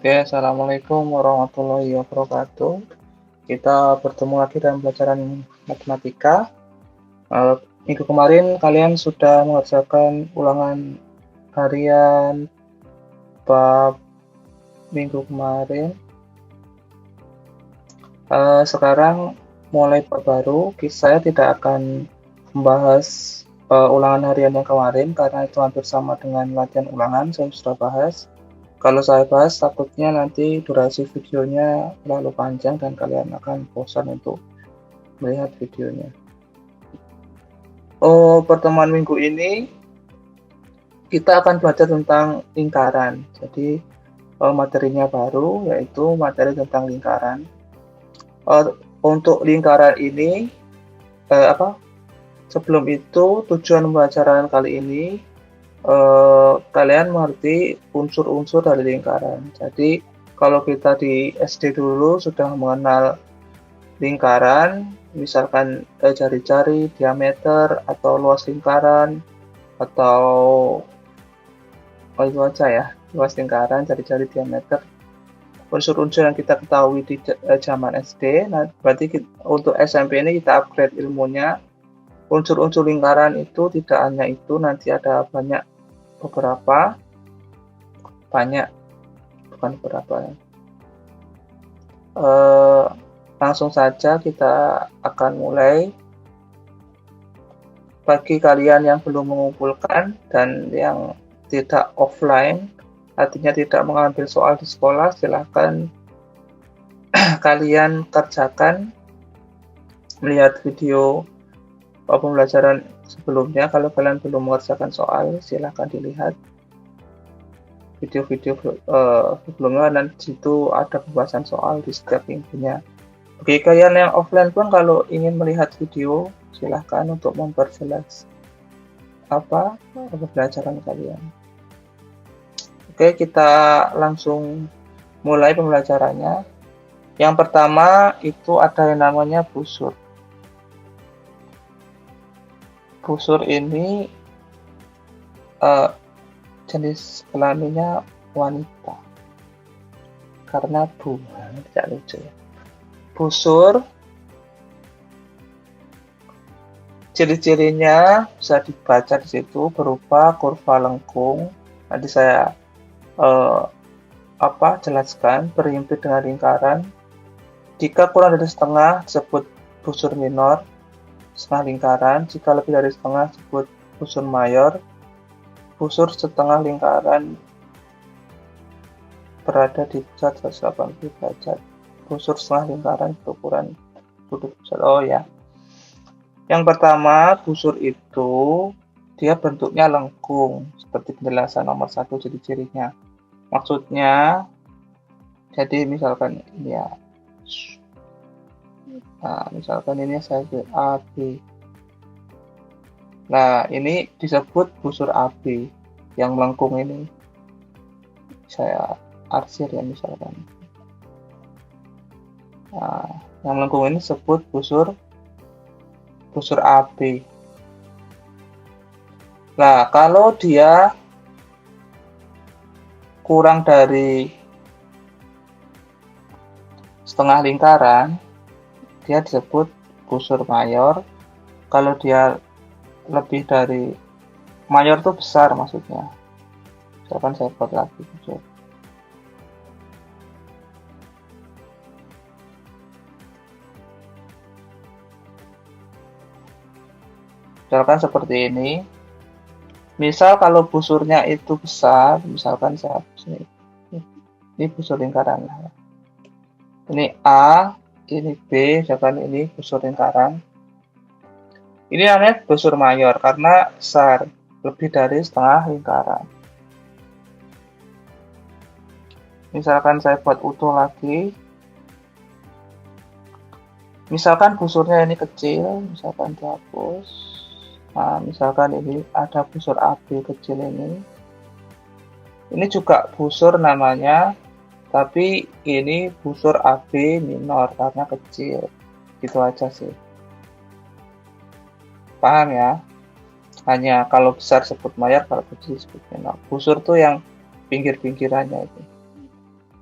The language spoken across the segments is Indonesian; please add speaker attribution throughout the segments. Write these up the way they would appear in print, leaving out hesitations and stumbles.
Speaker 1: Oke, Assalamualaikum warahmatullahi wabarakatuh. Kita bertemu lagi dalam pelajaran matematika. Eh, Minggu kemarin kalian sudah mengerjakan ulangan harian bab minggu kemarin. Sekarang mulai bab baru. Saya tidak akan membahas ulangan harian yang kemarin karena itu hampir sama dengan latihan ulangan. Saya sudah bahas. Kalau saya bahas, takutnya nanti durasi videonya terlalu panjang dan kalian akan bosan untuk melihat videonya. Pertemuan minggu ini kita akan belajar tentang lingkaran. Jadi materinya baru yaitu materi tentang lingkaran. Untuk lingkaran ini apa? Sebelum itu tujuan pembelajaran kali ini kalian mengerti unsur-unsur dari lingkaran. Jadi kalau kita di SD dulu sudah mengenal lingkaran, misalkan jari-jari, diameter, atau luas lingkaran, atau itu aja ya, luas lingkaran, jari-jari, diameter. Unsur-unsur yang kita ketahui di zaman SD, nah berarti untuk SMP ini kita upgrade ilmunya. Unsur-unsur lingkaran itu tidak hanya itu, nanti ada beberapa, bukan beberapa ya. Langsung saja kita akan mulai. Bagi kalian yang belum mengumpulkan dan yang tidak offline, artinya tidak mengambil soal di sekolah, silahkan kalian kerjakan, melihat video pembelajaran sebelumnya. Kalau kalian belum mengerjakan soal, silahkan dilihat video-video sebelumnya, dan di situ ada pembahasan soal di setiap minggunya. Bagi kalian yang offline pun, kalau ingin melihat video, silahkan untuk memperjelas pembelajaran kalian. Oke, kita langsung mulai pembelajarannya. Yang pertama itu ada yang namanya busur. Busur ini jenis kelaminnya wanita. Karena tidak lucu ya. Busur, ciri-cirinya bisa dibaca di situ berupa kurva lengkung. Nanti saya jelaskan. Berhimpit dengan lingkaran. Jika kurang dari setengah disebut busur minor, setengah lingkaran. Jika lebih dari setengah disebut busur mayor. Busur setengah lingkaran berada di pusat 180 derajat. Busur setengah lingkaran berukuran sudut pusat. Oh ya. Yang pertama, busur itu dia bentuknya lengkung, seperti penjelasan nomor 1 ciri-cirinya. Maksudnya, jadi misalkan ini ya. Nah, misalkan ini saya AB. Nah, ini disebut busur AB. Yang melengkung ini. Saya arsir ya misalkan. Nah, yang melengkung ini disebut busur AB. Nah, kalau dia kurang dari setengah lingkaran, dia disebut busur mayor. Kalau dia lebih dari mayor itu besar maksudnya. Misalkan saya buat lagi busur. Misalkan seperti ini. Misal kalau busurnya itu besar, misalkan saya ini busur lingkaran. Ini A, ini B, misalkan ini busur lingkaran. Ini namanya busur mayor karena besar, lebih dari setengah lingkaran. Misalkan saya buat utuh lagi. Misalkan busurnya ini kecil, misalkan dihapus. Nah, misalkan ini ada busur AB kecil ini. Ini juga busur namanya, tapi ini busur AB minor karena kecil. Gitu aja sih. Paham ya? Hanya kalau besar sebut mayor, kalau kecil sebut minor. Busur tuh yang pinggir-pinggirannya itu.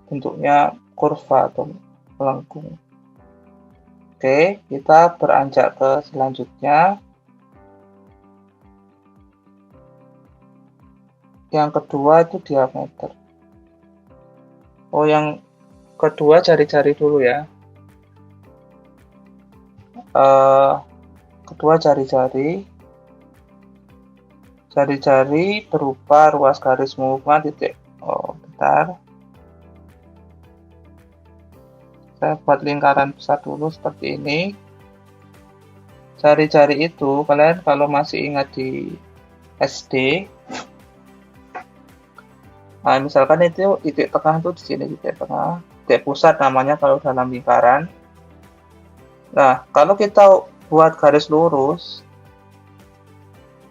Speaker 1: bentuknya kurva atau melengkung. Oke, kita beranjak ke selanjutnya. Yang kedua itu diameter. Oh, yang kedua jari-jari dulu ya. Kedua jari-jari. Jari-jari berupa ruas garis menghubungkan titik. Oh, bentar. Saya buat lingkaran besar dulu seperti ini. Jari-jari itu, kalian kalau masih ingat di SD, nah misalkan itu titik tengah itu di sini, titik tengah, titik pusat namanya kalau dalam lingkaran. Nah, kalau kita buat garis lurus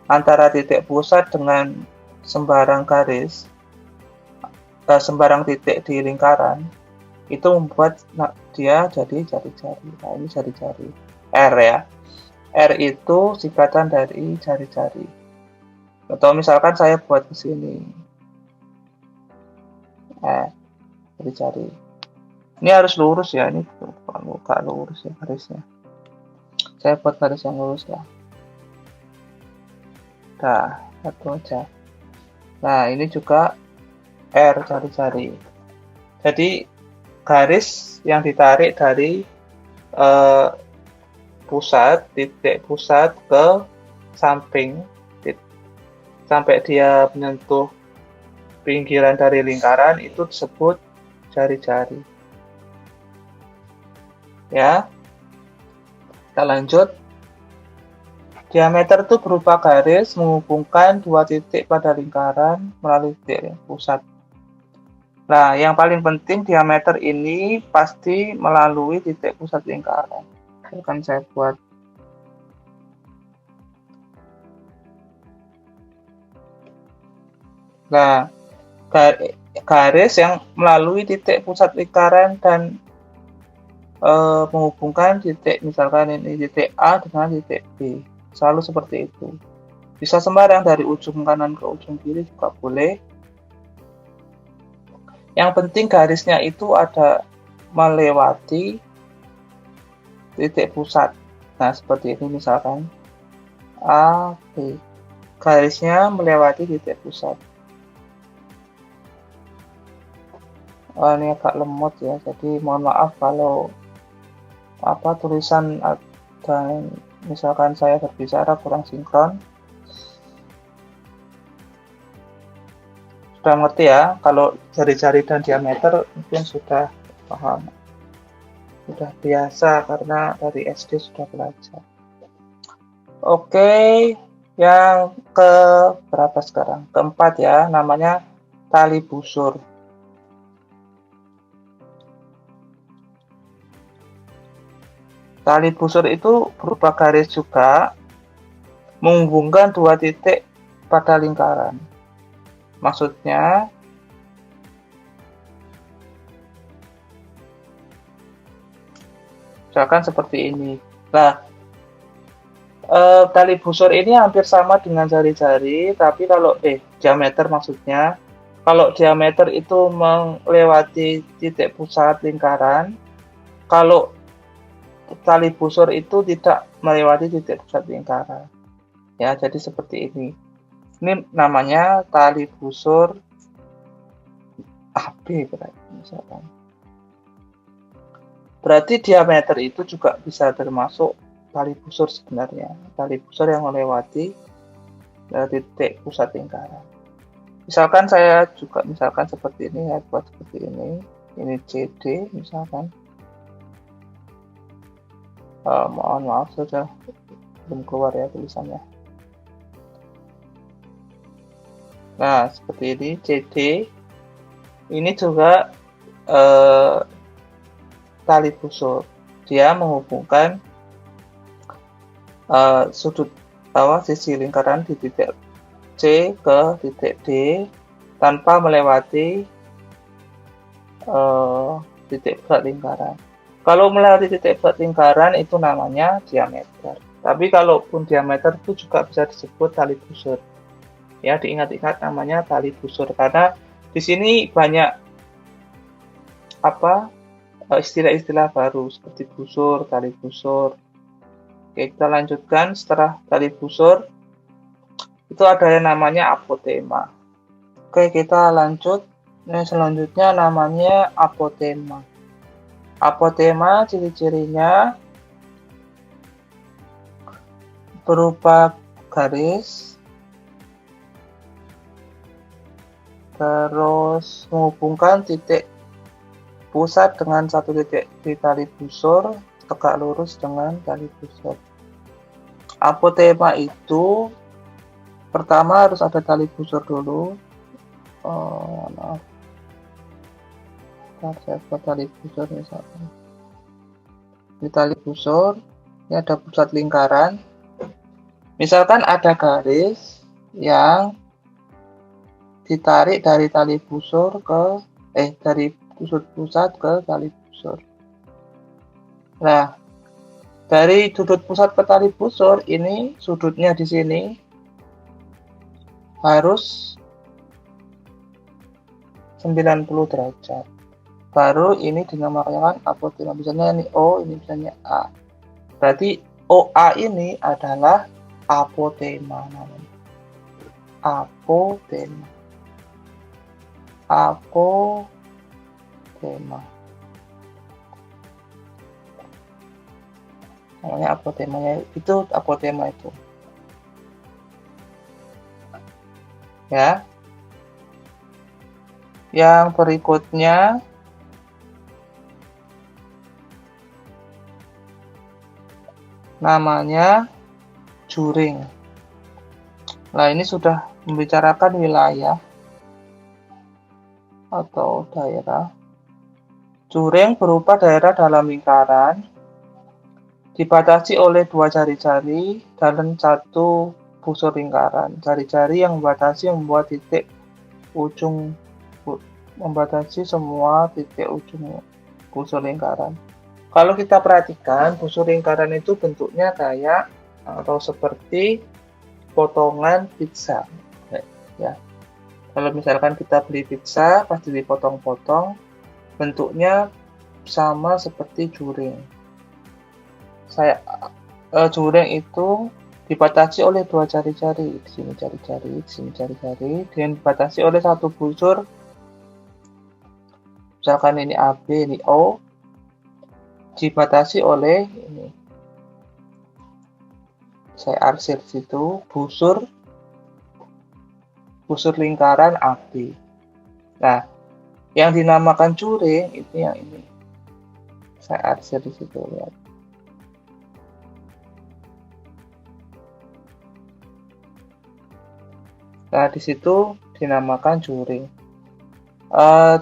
Speaker 1: antara titik pusat dengan sembarang garis, sembarang titik di lingkaran, itu membuat dia jadi jari-jari. Nah, ini jari-jari. R ya. R itu singkatan dari jari-jari. Atau misalkan saya buat ke sini. Jari-jari. Ini harus lurus ya, ini bukan lurus ya garisnya. Saya buat garis yang lurus ya. Nah, satu aja. Nah, ini juga R jari-jari. Jadi garis yang ditarik dari titik pusat ke samping sampai dia menyentuh pinggiran dari lingkaran itu disebut jari-jari. Ya, kita lanjut. Diameter itu berupa garis menghubungkan dua titik pada lingkaran melalui titik pusat. Nah, yang paling penting diameter ini pasti melalui titik pusat lingkaran. Akan saya buat. Nah, garis yang melalui titik pusat lingkaran dan menghubungkan titik, misalkan ini titik A dengan titik B. Selalu seperti itu. Bisa sembarang dari ujung kanan ke ujung kiri juga boleh. Yang penting garisnya itu ada melewati titik pusat. Nah, seperti ini misalkan A, B. Garisnya melewati titik pusat. Ini agak lemot ya, jadi mohon maaf kalau tulisan dan misalkan saya berbicara kurang sinkron. Sudah ngerti ya, kalau jari-jari dan diameter mungkin sudah paham. Sudah biasa karena dari SD sudah belajar. Oke, yang ke berapa sekarang? Keempat ya, namanya tali busur. Tali busur itu berupa garis juga menghubungkan dua titik pada lingkaran. Maksudnya misalkan seperti ini. Nah, tali busur ini hampir sama dengan jari-jari, tapi kalau diameter maksudnya, kalau diameter itu melewati titik pusat lingkaran, kalau tali busur itu tidak melewati titik pusat lingkaran. Ya, jadi seperti ini. Ini namanya tali busur AB berarti misalkan. Berarti diameter itu juga bisa termasuk tali busur sebenarnya. Tali busur yang melewati titik pusat lingkaran. Misalkan saya juga seperti ini, ya buat seperti ini. Ini CD misalkan. Mohon maaf saja belum keluar ya tulisannya. Nah, seperti ini CD. Ini juga tali busur. Dia menghubungkan sudut bawah sisi lingkaran di titik C ke titik D tanpa melewati titik pusat lingkaran. Kalau melewati titik pusat lingkaran itu namanya diameter. Tapi kalaupun diameter itu juga bisa disebut tali busur. Ya, diingat-ingat namanya tali busur karena di sini banyak istilah-istilah baru seperti busur, tali busur. Oke, kita lanjutkan. Setelah tali busur itu ada yang namanya apotema. Oke, kita lanjut. Nah, selanjutnya namanya apotema. Apotema ciri-cirinya berupa garis, terus menghubungkan titik pusat dengan satu titik di tali busur, tegak lurus dengan tali busur. Apotema itu pertama harus ada tali busur dulu. Maaf. Saya buat tali busur misalkan. Di tali busur ini ada pusat lingkaran. Misalkan ada garis yang ditarik dari tali busur ke dari pusat ke tali busur. Nah, dari sudut pusat ke tali busur ini sudutnya di sini harus 90 derajat. Baru ini dinamakan apotema. Misalnya ini O, ini misalnya A. Berarti OA ini adalah apotema namanya. Apotema. Apotema. Namanya apotemanya itu apotema itu. Ya. Yang berikutnya namanya juring. Nah, ini sudah membicarakan wilayah atau daerah. Juring berupa daerah dalam lingkaran dibatasi oleh dua jari-jari dalam satu busur lingkaran. Jari-jari yang membatasi membatasi semua titik ujung busur lingkaran. Kalau kita perhatikan, busur lingkaran itu bentuknya kayak atau seperti potongan pizza. Ya. Kalau misalkan kita beli pizza, pasti dipotong-potong, bentuknya sama seperti juring. Juring itu dibatasi oleh dua jari-jari, di sini jari-jari, di sini jari-jari, dan dibatasi oleh satu busur. Misalkan ini AB, ini O, dibatasi oleh ini. Saya arsir situ busur lingkaran AB. Nah, yang dinamakan juring itu yang ini. Saya arsir di situ, lihat. Nah, di situ dinamakan juring.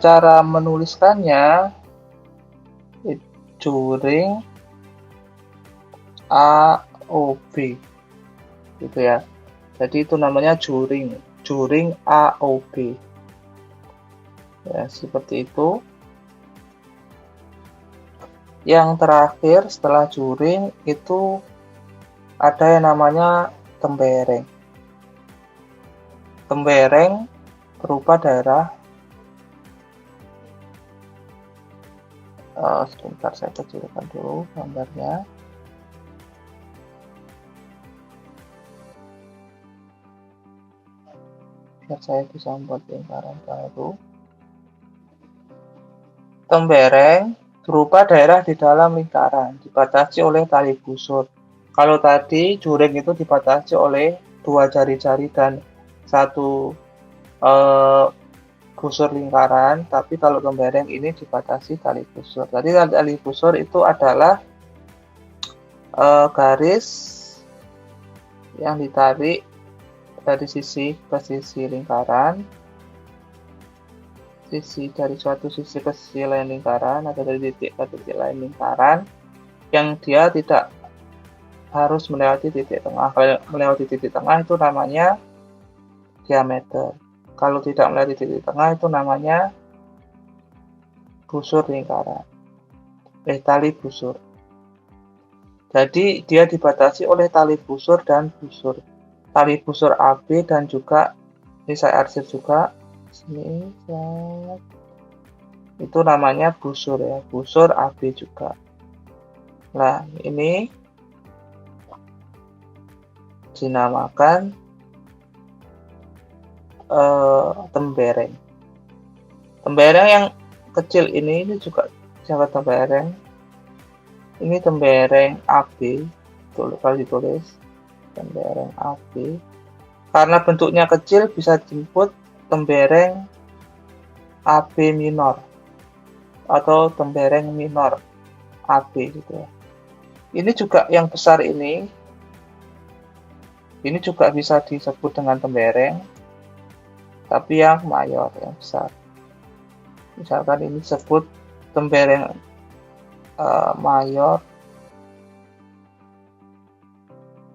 Speaker 1: Cara menuliskannya juring AOB gitu ya. Jadi itu namanya juring AOB ya, seperti itu. Yang terakhir setelah juring itu ada yang namanya tembereng. Tembereng berupa daerah, sebentar saya kecilkan dulu gambarnya. Biar saya bisa membuat lingkaran baru. Tembereng berupa daerah di dalam lingkaran, dibatasi oleh tali busur. Kalau tadi juring itu dibatasi oleh dua jari-jari dan satu busur lingkaran, tapi kalau tembereng ini dibatasi tali busur. Jadi tali busur itu adalah garis yang ditarik dari sisi ke sisi lingkaran, dari suatu sisi ke sisi lain lingkaran, atau dari titik ke titik lain lingkaran, yang dia tidak harus melewati titik tengah. Kalau melewati titik tengah itu namanya diameter. Kalau tidak melewati titik tengah itu namanya busur lingkaran. Tali busur. Jadi dia dibatasi oleh tali busur dan busur. Tali busur AB dan juga ini saya arsir juga. Sini, Itu namanya busur ya, busur AB juga. Nah, ini dinamakan tembereng. Tembereng yang kecil ini juga disebut tembereng. Ini tembereng AB, kalau ditulis tembereng AB. Karena bentuknya kecil bisa disebut tembereng AB minor atau tembereng minor AB gitu ya. Ini juga yang besar ini juga bisa disebut dengan tembereng, tapi yang mayor, yang besar. Misalkan ini disebut tembereng mayor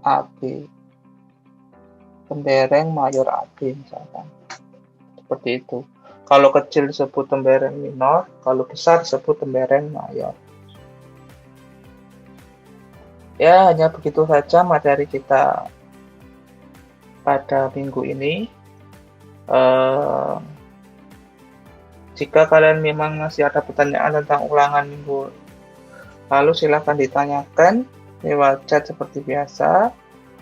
Speaker 1: AB, tembereng mayor AB misalkan, seperti itu. Kalau kecil disebut tembereng minor, kalau besar disebut tembereng mayor. Ya, hanya begitu saja materi kita pada minggu ini. Jika kalian memang masih ada pertanyaan tentang ulangan minggu lalu, silahkan ditanyakan lewat chat seperti biasa.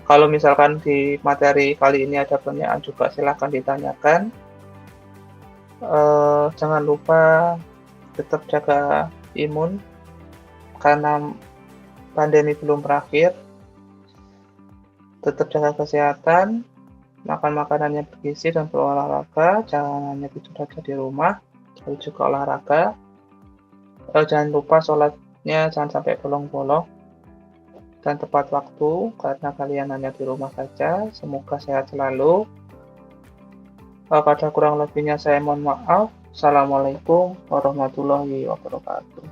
Speaker 1: Kalau misalkan di materi kali ini ada pertanyaan juga, silahkan ditanyakan. Jangan lupa tetap jaga imun, karena pandemi belum berakhir. Tetap jaga kesehatan, makan makanan yang bergizi dan berolahraga. Jangan hanya tidur saja di rumah, tapi juga olahraga. Jangan lupa sholatnya jangan sampai bolong-bolong dan tepat waktu, karena kalian hanya di rumah saja. Semoga sehat selalu. Pada kurang lebihnya saya mohon maaf. Assalamualaikum warahmatullahi wabarakatuh.